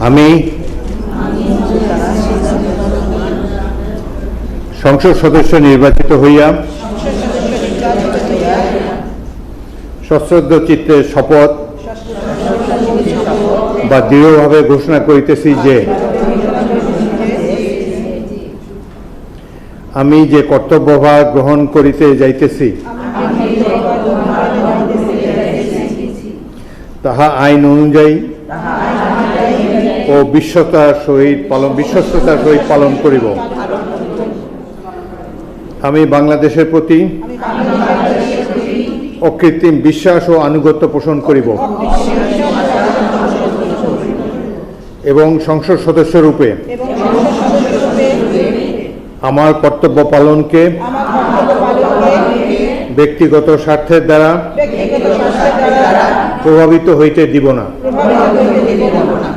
আমি সংসদ সদস্য নির্বাচিত হইয়া সশ্রদ্ধ চিত্তে শপথ বা দৃঢ়ভাবে ঘোষণা করিতেছি যে আমি যে কর্তব্যভার গ্রহণ করিতে যাইতেছি তাহা আইন অনুযায়ী ও বিশ্বস্ততার সহিত পালন করিব। আমি বাংলাদেশের প্রতি অকৃত্রিম বিশ্বাস ও আনুগত্য পোষণ করিব এবং সংসদ সদস্য রূপে আমার কর্তব্য পালনকে ব্যক্তিগত স্বার্থের দ্বারা প্রভাবিত হইতে দিব না।